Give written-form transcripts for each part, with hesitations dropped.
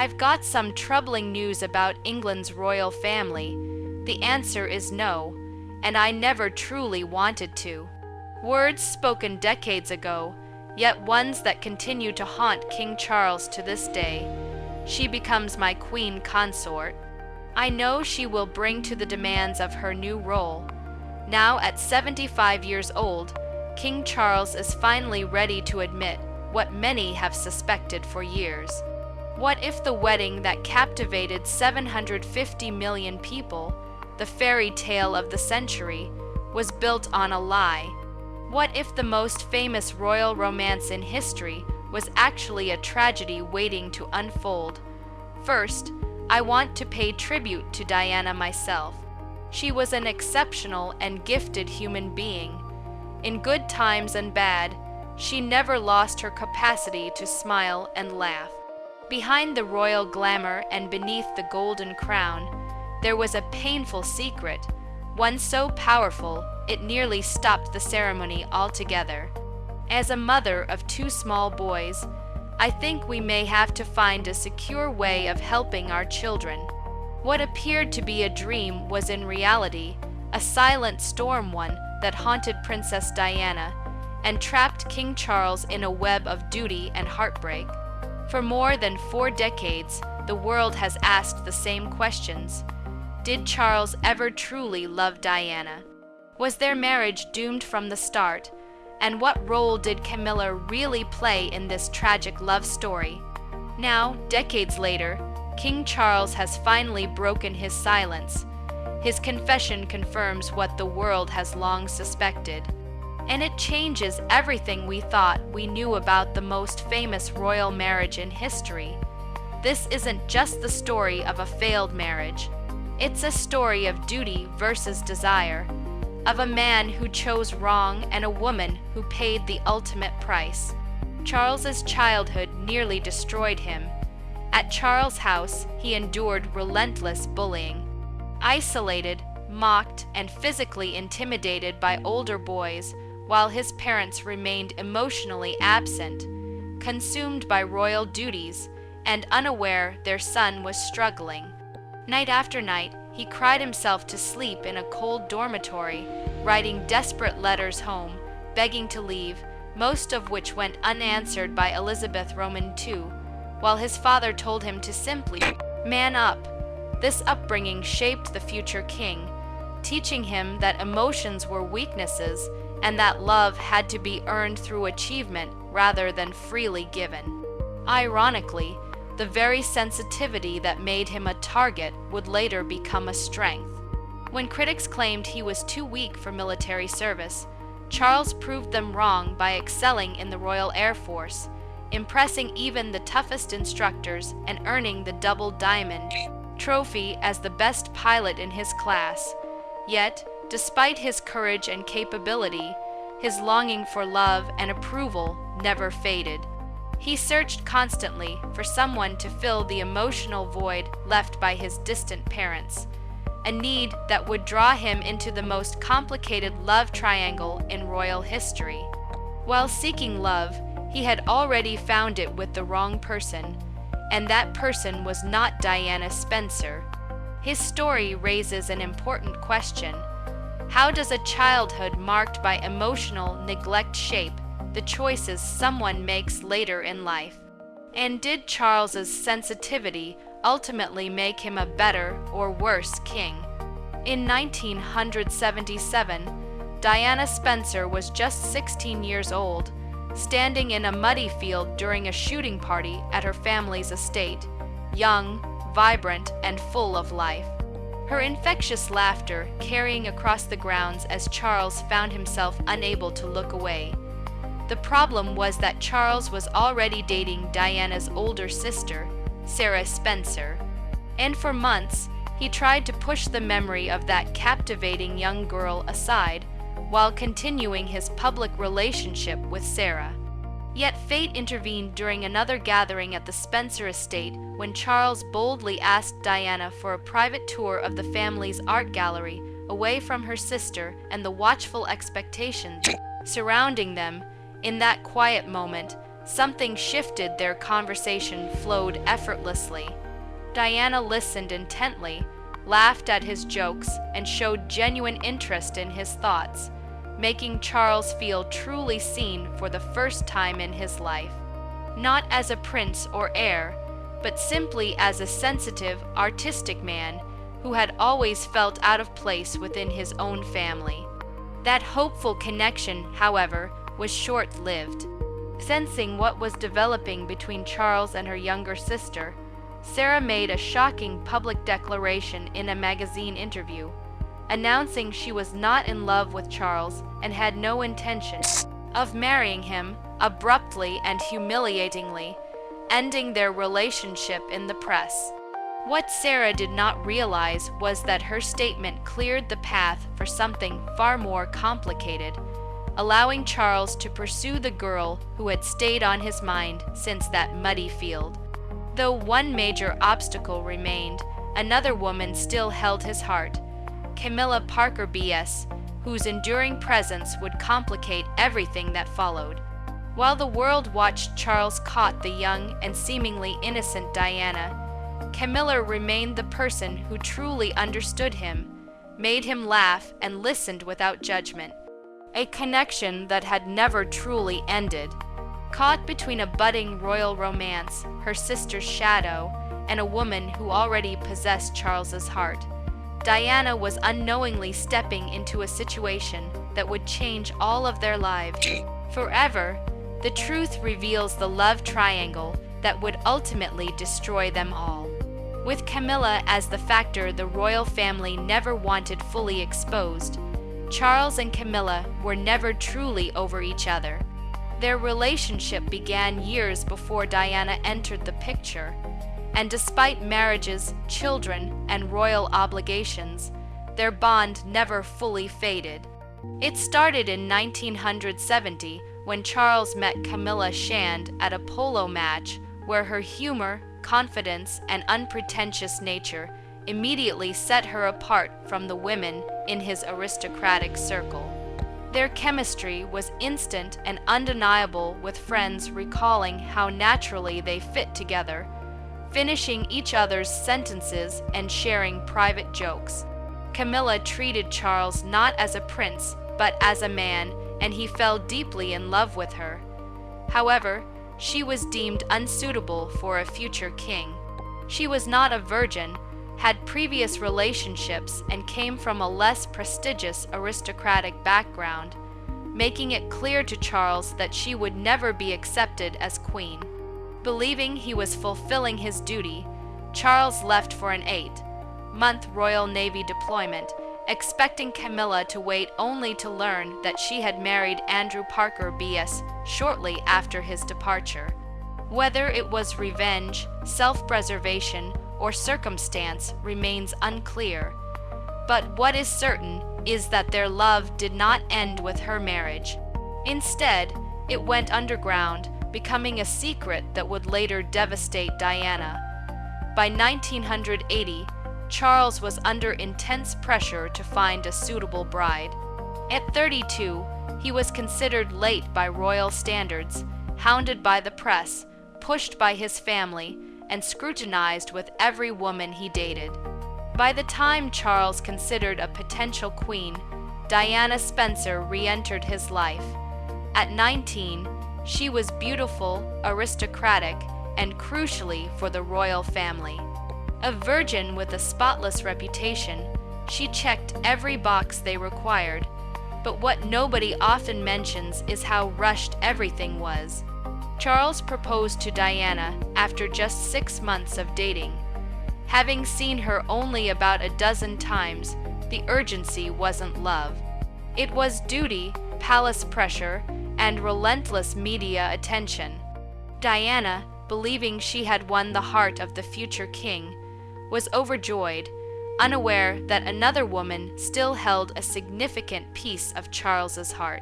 I've got some troubling news about England's royal family. The answer is no, and I never truly wanted to. Words spoken decades ago, yet ones that continue to haunt King Charles to this day. She becomes my queen consort. I know she will bring to the demands of her new role. Now at 75 years old, King Charles is finally ready to admit what many have suspected for years. What if the wedding that captivated 750 million people, the fairy tale of the century, was built on a lie? What if the most famous royal romance in history was actually a tragedy waiting to unfold? First, I want to pay tribute to Diana myself. She was an exceptional and gifted human being. In good times and bad, she never lost her capacity to smile and laugh. Behind the royal glamour and beneath the golden crown, there was a painful secret, one so powerful it nearly stopped the ceremony altogether. As a mother of 2 small boys, I think we may have to find a secure way of helping our children. What appeared to be a dream was in reality a silent storm, one that haunted Princess Diana and trapped King Charles in a web of duty and heartbreak. For more than 4 decades, the world has asked the same questions. Did Charles ever truly love Diana? Was their marriage doomed from the start? And what role did Camilla really play in this tragic love story? Now, decades later, King Charles has finally broken his silence. His confession confirms what the world has long suspected. And it changes everything we thought we knew about the most famous royal marriage in history. This isn't just the story of a failed marriage. It's a story of duty versus desire, of a man who chose wrong and a woman who paid the ultimate price. Charles's childhood nearly destroyed him. At Charles' house, he endured relentless bullying. Isolated, mocked, and physically intimidated by older boys, while his parents remained emotionally absent, consumed by royal duties, and unaware their son was struggling. Night after night, he cried himself to sleep in a cold dormitory, writing desperate letters home, begging to leave, most of which went unanswered by Elizabeth Roman II, while his father told him to simply man up. This upbringing shaped the future king, teaching him that emotions were weaknesses and that love had to be earned through achievement rather than freely given. Ironically, the very sensitivity that made him a target would later become a strength. When critics claimed he was too weak for military service, Charles proved them wrong by excelling in the Royal Air Force, impressing even the toughest instructors and earning the Double Diamond trophy as the best pilot in his class. Yet, despite his courage and capability, his longing for love and approval never faded. He searched constantly for someone to fill the emotional void left by his distant parents, a need that would draw him into the most complicated love triangle in royal history. While seeking love, he had already found it with the wrong person, and that person was not Diana Spencer. His story raises an important question. How does a childhood marked by emotional neglect shape the choices someone makes later in life? And did Charles's sensitivity ultimately make him a better or worse king? In 1977, Diana Spencer was just 16 years old, standing in a muddy field during a shooting party at her family's estate, young, vibrant, and full of life. Her infectious laughter carrying across the grounds as Charles found himself unable to look away. The problem was that Charles was already dating Diana's older sister, Sarah Spencer, and for months he tried to push the memory of that captivating young girl aside while continuing his public relationship with Sarah. Yet fate intervened during another gathering at the Spencer estate when Charles boldly asked Diana for a private tour of the family's art gallery away from her sister and the watchful expectations surrounding them. In that quiet moment, something shifted. Their conversation flowed effortlessly. Diana listened intently, laughed at his jokes, and showed genuine interest in his thoughts, making Charles feel truly seen for the first time in his life. Not as a prince or heir, but simply as a sensitive, artistic man who had always felt out of place within his own family. That hopeful connection, however, was short-lived. Sensing what was developing between Charles and her younger sister, Sarah made a shocking public declaration in a magazine interview, announcing she was not in love with Charles and had no intention of marrying him, abruptly and humiliatingly, ending their relationship in the press. What Sarah did not realize was that her statement cleared the path for something far more complicated, allowing Charles to pursue the girl who had stayed on his mind since that muddy field. Though one major obstacle remained, another woman still held his heart, Camilla Parker B.S., whose enduring presence would complicate everything that followed. While the world watched Charles court the young and seemingly innocent Diana, Camilla remained the person who truly understood him, made him laugh, and listened without judgment. A connection that had never truly ended. Caught between a budding royal romance, her sister's shadow, and a woman who already possessed Charles's heart, Diana was unknowingly stepping into a situation that would change all of their lives forever. The truth reveals the love triangle that would ultimately destroy them all. With Camilla as the factor the royal family never wanted fully exposed, Charles and Camilla were never truly over each other. Their relationship began years before Diana entered the picture, and despite marriages, children, and royal obligations, their bond never fully faded. It started in 1970 when Charles met Camilla Shand at a polo match where her humor, confidence, and unpretentious nature immediately set her apart from the women in his aristocratic circle. Their chemistry was instant and undeniable, with friends recalling how naturally they fit together, finishing each other's sentences and sharing private jokes. Camilla treated Charles not as a prince, but as a man, and he fell deeply in love with her. However, she was deemed unsuitable for a future king. She was not a virgin, had previous relationships, and came from a less prestigious aristocratic background, making it clear to Charles that she would never be accepted as queen. Believing he was fulfilling his duty, Charles left for an 8-month Royal Navy deployment, expecting Camilla to wait only to learn that she had married Andrew Parker B.S. shortly after his departure. Whether it was revenge, self-preservation, or circumstance remains unclear, but what is certain is that their love did not end with her marriage. Instead, it went underground, becoming a secret that would later devastate Diana. By 1980, Charles was under intense pressure to find a suitable bride. At 32, he was considered late by royal standards, hounded by the press, pushed by his family, and scrutinized with every woman he dated. By the time Charles considered a potential queen, Diana Spencer re-entered his life. At 19, she was beautiful, aristocratic, and crucially for the royal family. A virgin with a spotless reputation, she checked every box they required, but what nobody often mentions is how rushed everything was. Charles proposed to Diana after just 6 months of dating. Having seen her only about a dozen times, the urgency wasn't love. It was duty, palace pressure, and relentless media attention. Diana, believing she had won the heart of the future king, was overjoyed, unaware that another woman still held a significant piece of Charles's heart.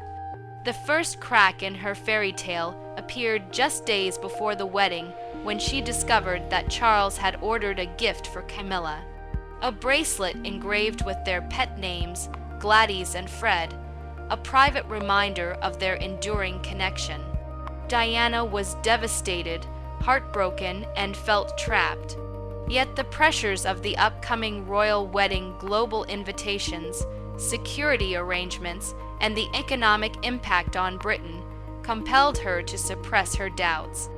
The first crack in her fairy tale appeared just days before the wedding, when she discovered that Charles had ordered a gift for Camilla. A bracelet engraved with their pet names, Gladys and Fred, a private reminder of their enduring connection. Diana was devastated, heartbroken, and felt trapped. Yet the pressures of the upcoming royal wedding, global invitations, security arrangements, and the economic impact on Britain compelled her to suppress her doubts.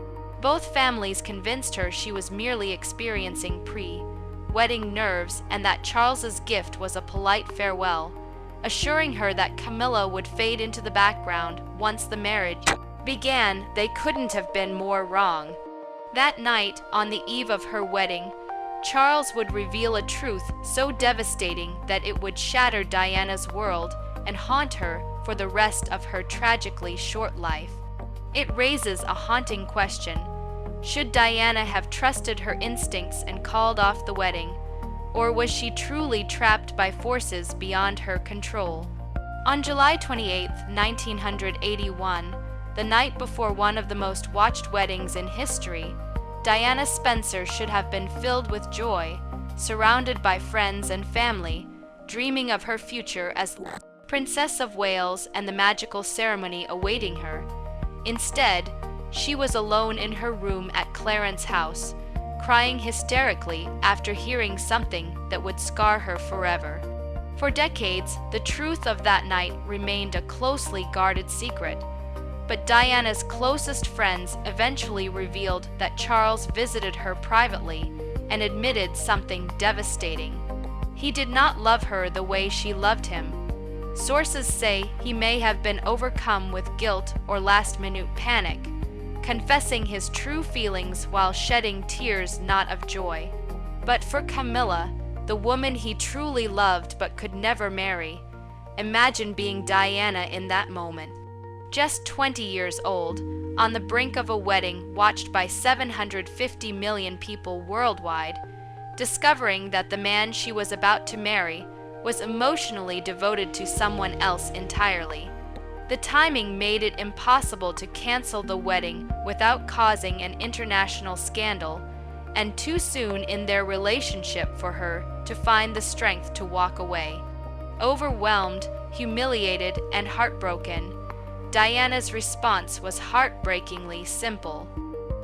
Both families convinced her she was merely experiencing pre-wedding nerves and that Charles's gift was a polite farewell, assuring her that Camilla would fade into the background once the marriage began. They couldn't have been more wrong. That night, on the eve of her wedding, Charles would reveal a truth so devastating that it would shatter Diana's world and haunt her for the rest of her tragically short life. It raises a haunting question. Should Diana have trusted her instincts and called off the wedding, or was she truly trapped by forces beyond her control? On July 28, 1981, the night before one of the most watched weddings in history, Diana Spencer should have been filled with joy, surrounded by friends and family, dreaming of her future as Princess of Wales and the magical ceremony awaiting her. Instead, she was alone in her room at Clarence House, crying hysterically after hearing something that would scar her forever. For decades, the truth of that night remained a closely guarded secret. But Diana's closest friends eventually revealed that Charles visited her privately and admitted something devastating. He did not love her the way she loved him. Sources say he may have been overcome with guilt or last-minute panic, confessing his true feelings while shedding tears not of joy. But for Camilla, the woman he truly loved but could never marry, imagine being Diana in that moment. Just 20 years old, on the brink of a wedding watched by 750 million people worldwide, discovering that the man she was about to marry was emotionally devoted to someone else entirely. The timing made it impossible to cancel the wedding without causing an international scandal, and too soon in their relationship for her to find the strength to walk away. Overwhelmed, humiliated, and heartbroken, Diana's response was heartbreakingly simple.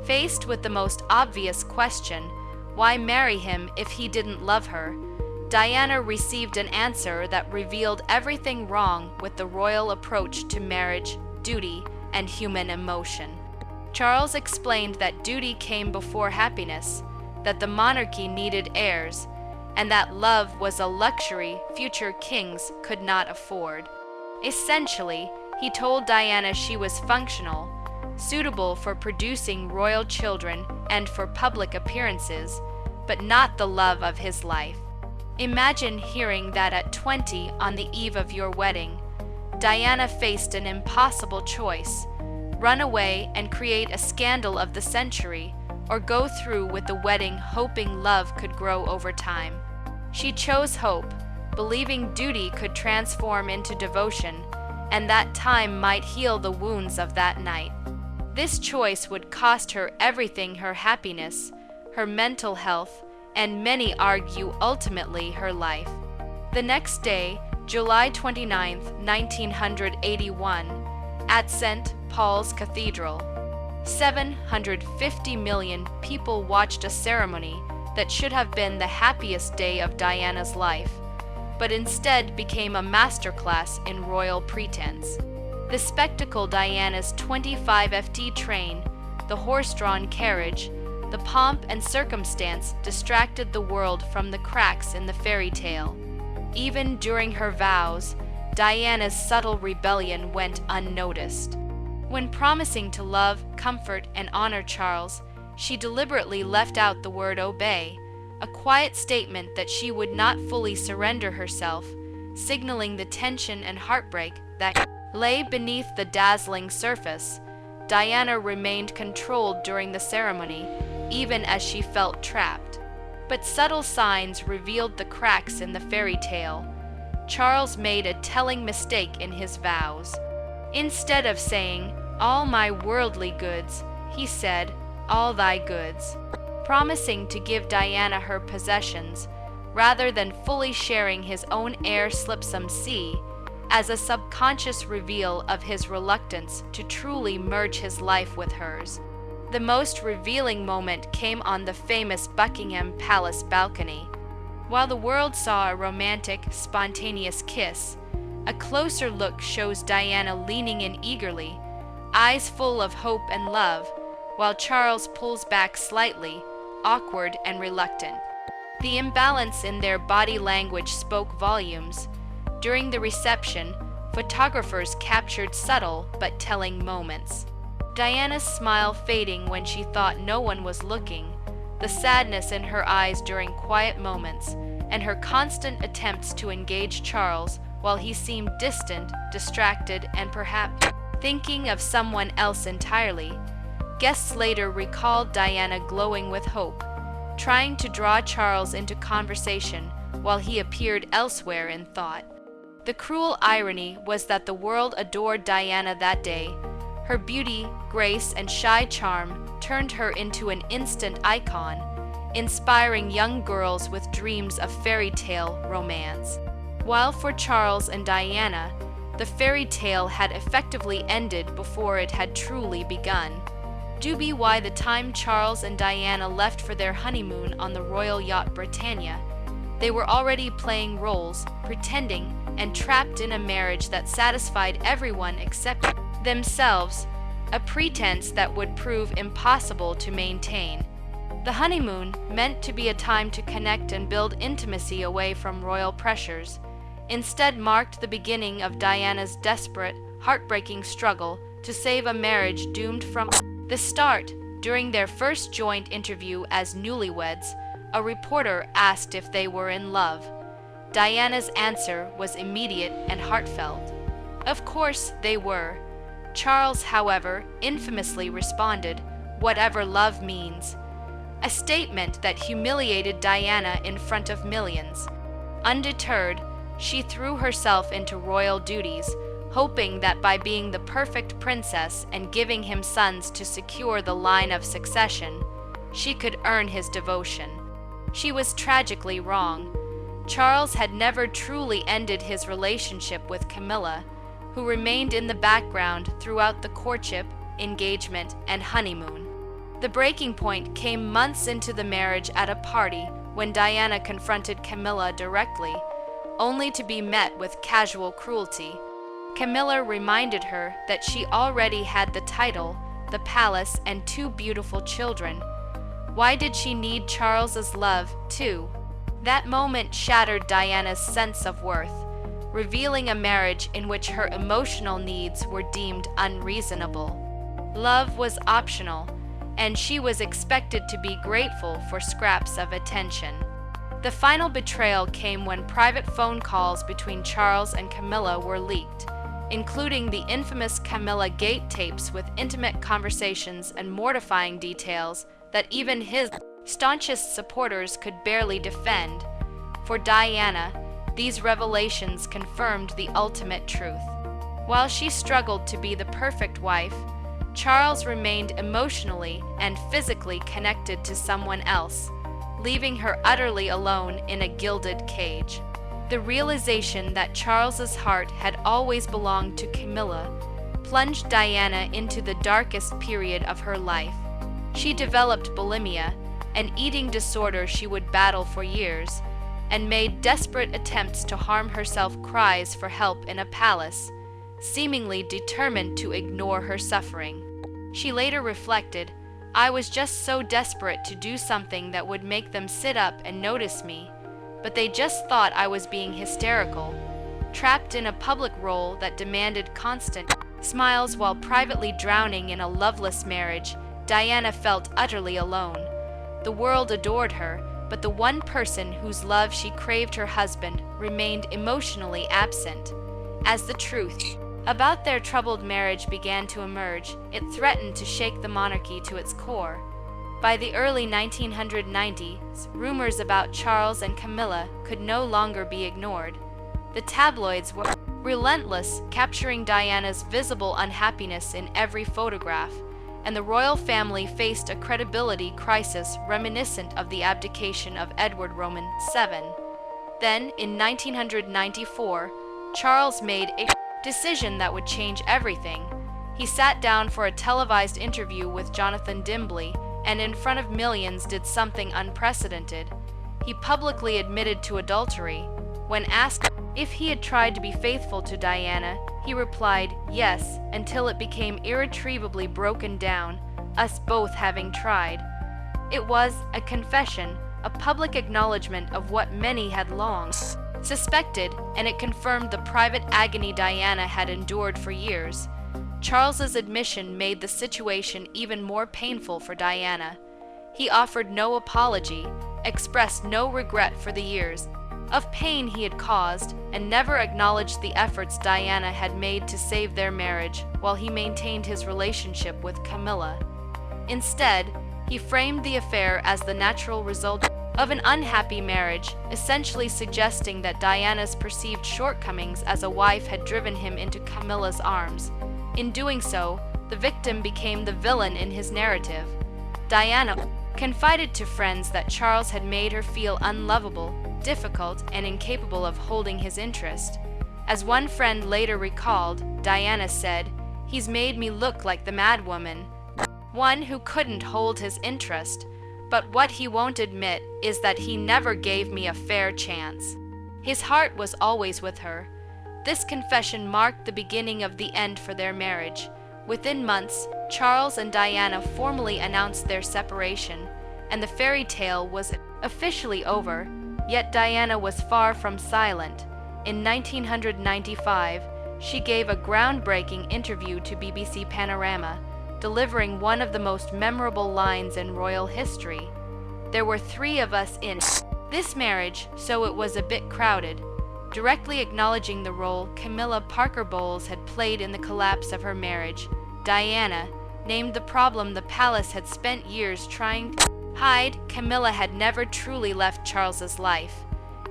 Faced with the most obvious question, why marry him if he didn't love her, Diana received an answer that revealed everything wrong with the royal approach to marriage, duty, and human emotion. Charles explained that duty came before happiness, that the monarchy needed heirs, and that love was a luxury future kings could not afford. Essentially, he told Diana she was functional, suitable for producing royal children and for public appearances, but not the love of his life. Imagine hearing that at 20 on the eve of your wedding. Diana faced an impossible choice: run away and create a scandal of the century, or go through with the wedding hoping love could grow over time. She chose hope, believing duty could transform into devotion, and that time might heal the wounds of that night. This choice would cost her everything: her happiness, her mental health, and many argue ultimately her life. The next day, July 29, 1981, at St. Paul's Cathedral, 750 million people watched a ceremony that should have been the happiest day of Diana's life, but instead became a masterclass in royal pretense. The spectacle: Diana's 25 FT train, the horse-drawn carriage, the pomp and circumstance distracted the world from the cracks in the fairy tale. Even during her vows, Diana's subtle rebellion went unnoticed. When promising to love, comfort, and honor Charles, she deliberately left out the word obey, a quiet statement that she would not fully surrender herself, signaling the tension and heartbreak that lay beneath the dazzling surface. Diana remained controlled during the ceremony, even as she felt trapped. But subtle signs revealed the cracks in the fairy tale. Charles made a telling mistake in his vows. Instead of saying, "All my worldly goods," he said, "All thy goods," promising to give Diana her possessions, rather than fully sharing his own heir slipsome. as a subconscious reveal of his reluctance to truly merge his life with hers. The most revealing moment came on the famous Buckingham Palace balcony. While the world saw a romantic, spontaneous kiss, a closer look shows Diana leaning in eagerly, eyes full of hope and love, while Charles pulls back slightly, awkward and reluctant. The imbalance in their body language spoke volumes. During the reception, photographers captured subtle but telling moments. Diana's smile fading when she thought no one was looking, the sadness in her eyes during quiet moments, and her constant attempts to engage Charles while he seemed distant, distracted, and perhaps thinking of someone else entirely. Guests later recalled Diana glowing with hope, trying to draw Charles into conversation while he appeared elsewhere in thought. The cruel irony was that the world adored Diana that day. Her beauty, grace, and shy charm turned her into an instant icon, inspiring young girls with dreams of fairy tale romance. While for Charles and Diana, the fairy tale had effectively ended before it had truly begun. Do be why the time Charles and Diana left for their honeymoon on the royal yacht Britannia, they were already playing roles, pretending, and trapped in a marriage that satisfied everyone except themselves, a pretense that would prove impossible to maintain. The honeymoon, meant to be a time to connect and build intimacy away from royal pressures, instead marked the beginning of Diana's desperate, heartbreaking struggle to save a marriage doomed from the start. During their first joint interview as newlyweds, a reporter asked if they were in love. Diana's answer was immediate and heartfelt. Of course they were. Charles, however, infamously responded, "Whatever love means," a statement that humiliated Diana in front of millions. Undeterred, she threw herself into royal duties, hoping that by being the perfect princess and giving him sons to secure the line of succession, she could earn his devotion. She was tragically wrong. Charles had never truly ended his relationship with Camilla, who remained in the background throughout the courtship, engagement, and honeymoon. The breaking point came months into the marriage at a party when Diana confronted Camilla directly, only to be met with casual cruelty. Camilla reminded her that she already had the title, the palace, and 2 beautiful children. Why did she need Charles's love, too? That moment shattered Diana's sense of worth, revealing a marriage in which her emotional needs were deemed unreasonable. Love was optional, and she was expected to be grateful for scraps of attention. The final betrayal came when private phone calls between Charles and Camilla were leaked, including the infamous Camilla Gate tapes with intimate conversations and mortifying details that even his staunchest supporters could barely defend. For Diana, these revelations confirmed the ultimate truth. While she struggled to be the perfect wife, Charles remained emotionally and physically connected to someone else, leaving her utterly alone in a gilded cage. The realization that Charles's heart had always belonged to Camilla plunged Diana into the darkest period of her life. She developed bulimia, an eating disorder she would battle for years, and made desperate attempts to harm herself cries for help in a palace, seemingly determined to ignore her suffering. She later reflected, "I was just so desperate to do something that would make them sit up and notice me, but they just thought I was being hysterical." Trapped in a public role that demanded constant smiles while privately drowning in a loveless marriage, Diana felt utterly alone. The world adored her, but the one person whose love she craved, her husband, remained emotionally absent. As the truth about their troubled marriage began to emerge, it threatened to shake the monarchy to its core. By the early 1990s, rumors about Charles and Camilla could no longer be ignored. The tabloids were relentless, capturing Diana's visible unhappiness in every photograph, and the royal family faced a credibility crisis reminiscent of the abdication of Edward Roman VII. Then, in 1994, Charles made a decision that would change everything. He sat down for a televised interview with Jonathan Dimbley and in front of millions did something unprecedented. He publicly admitted to adultery. When asked if he had tried to be faithful to Diana, he replied, "Yes, until it became irretrievably broken down, us both having tried." It was a confession, a public acknowledgement of what many had long suspected, and it confirmed the private agony Diana had endured for years. Charles's admission made the situation even more painful for Diana. He offered no apology, expressed no regret for the years of pain he had caused, and never acknowledged the efforts Diana had made to save their marriage while he maintained his relationship with Camilla. Instead, he framed the affair as the natural result of an unhappy marriage, essentially suggesting that Diana's perceived shortcomings as a wife had driven him into Camilla's arms. In doing so, the victim became the villain in his narrative. Diana confided to friends that Charles had made her feel unlovable, difficult, and incapable of holding his interest. As one friend later recalled, Diana said, "He's made me look like the madwoman, one who couldn't hold his interest. But what he won't admit is that he never gave me a fair chance." His heart was always with her. This confession marked the beginning of the end for their marriage. Within months, Charles and Diana formally announced their separation, and the fairy tale was officially over. Yet Diana was far from silent. In 1995, she gave a groundbreaking interview to BBC Panorama, delivering one of the most memorable lines in royal history. "There were 3 of us in this marriage, so it was a bit crowded," directly acknowledging the role Camilla Parker Bowles had played in the collapse of her marriage. Diana named the problem the palace had spent years trying to hide. Camilla had never truly left Charles's life.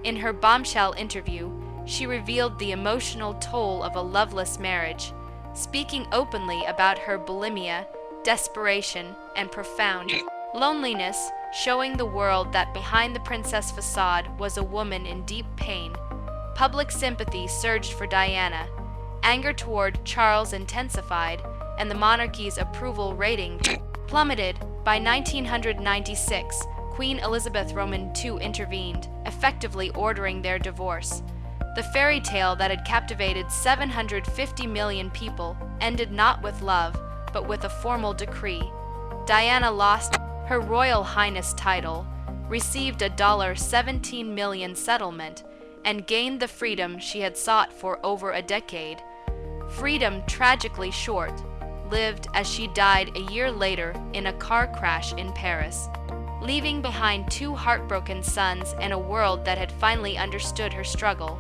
In her bombshell interview, she revealed the emotional toll of a loveless marriage, speaking openly about her bulimia, desperation, and profound loneliness, showing the world that behind the princess facade was a woman in deep pain. Public sympathy surged for Diana. Anger toward Charles intensified, and the monarchy's approval rating plummeted. By 1996, Queen Elizabeth II intervened, effectively ordering their divorce. The fairy tale that had captivated 750 million people ended not with love, but with a formal decree. Diana lost her Royal Highness title, received a $17 million settlement, and gained the freedom she had sought for over a decade. Freedom tragically short-lived, as she died a year later in a car crash in Paris, leaving behind 2 heartbroken sons and a world that had finally understood her struggle.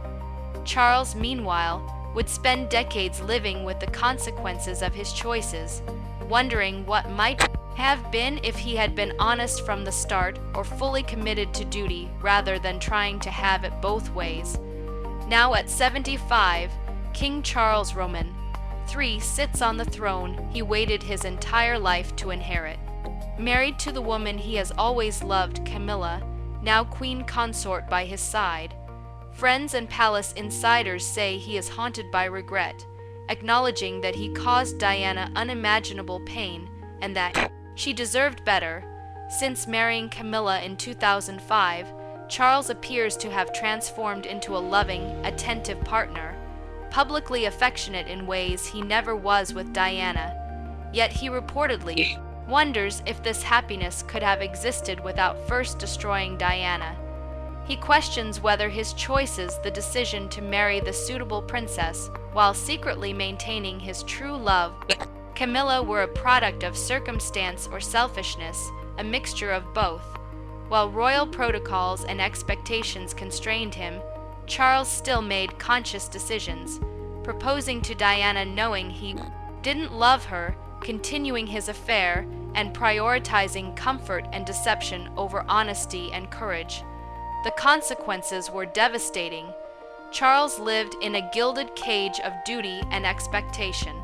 Charles, meanwhile, would spend decades living with the consequences of his choices, wondering what might have been if he had been honest from the start or fully committed to duty rather than trying to have it both ways. Now at 75, King Charles Roman III sits on the throne he waited his entire life to inherit. Married to the woman he has always loved, Camilla, now queen consort by his side. Friends and palace insiders say he is haunted by regret, acknowledging that he caused Diana unimaginable pain and that she deserved better. Since marrying Camilla in 2005, Charles appears to have transformed into a loving, attentive partner, publicly affectionate in ways he never was with Diana. Yet he reportedly wonders if this happiness could have existed without first destroying Diana. He questions whether his choices, the decision to marry the suitable princess while secretly maintaining his true love, Camilla, were a product of circumstance or selfishness, a mixture of both. While royal protocols and expectations constrained him, Charles still made conscious decisions, proposing to Diana knowing he didn't love her, continuing his affair, and prioritizing comfort and deception over honesty and courage. The consequences were devastating. Charles lived in a gilded cage of duty and expectation,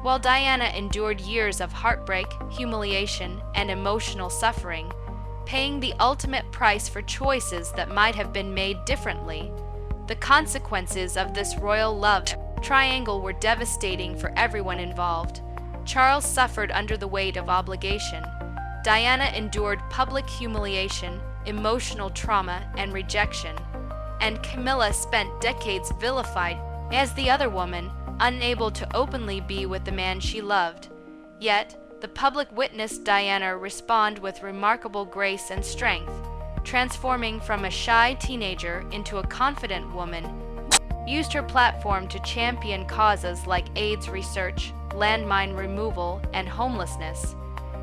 while Diana endured years of heartbreak, humiliation, and emotional suffering, paying the ultimate price for choices that might have been made differently. The consequences of this royal love triangle were devastating for everyone involved. Charles suffered under the weight of obligation. Diana endured public humiliation, emotional trauma, and rejection. And Camilla spent decades vilified as the other woman, unable to openly be with the man she loved. Yet, the public witnessed Diana respond with remarkable grace and strength, transforming from a shy teenager into a confident woman who used her platform to champion causes like AIDS research, landmine removal, and homelessness.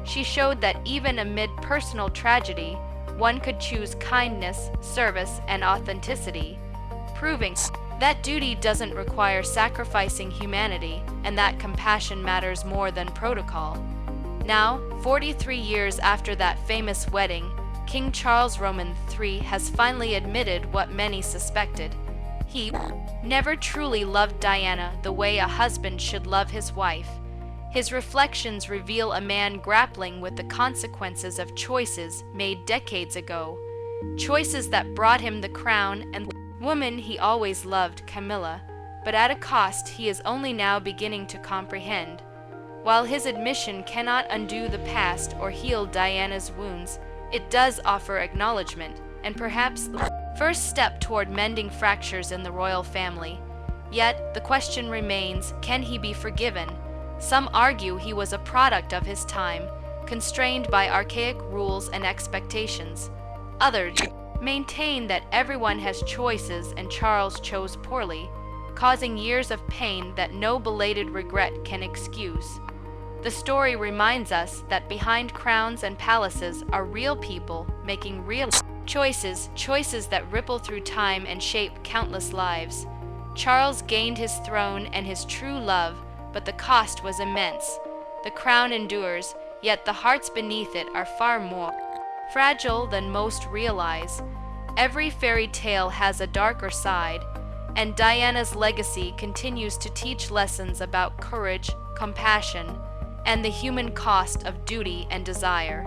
She showed that even amid personal tragedy, one could choose kindness, service, and authenticity, proving that duty doesn't require sacrificing humanity and that compassion matters more than protocol. Now, 43 years after that famous wedding, King Charles Roman III has finally admitted what many suspected. He never truly loved Diana the way a husband should love his wife. His reflections reveal a man grappling with the consequences of choices made decades ago, choices that brought him the crown and woman he always loved, Camilla, but at a cost he is only now beginning to comprehend. While his admission cannot undo the past or heal Diana's wounds, it does offer acknowledgement, and perhaps the first step toward mending fractures in the royal family. Yet, the question remains, can he be forgiven? Some argue he was a product of his time, constrained by archaic rules and expectations. Others maintain that everyone has choices and Charles chose poorly, causing years of pain that no belated regret can excuse. The story reminds us that behind crowns and palaces are real people making real choices that ripple through time and shape countless lives. Charles gained his throne and his true love, but the cost was immense. The crown endures, yet the hearts beneath it are far more fragile than most realize. Every fairy tale has a darker side, and Diana's legacy continues to teach lessons about courage, compassion, and the human cost of duty and desire.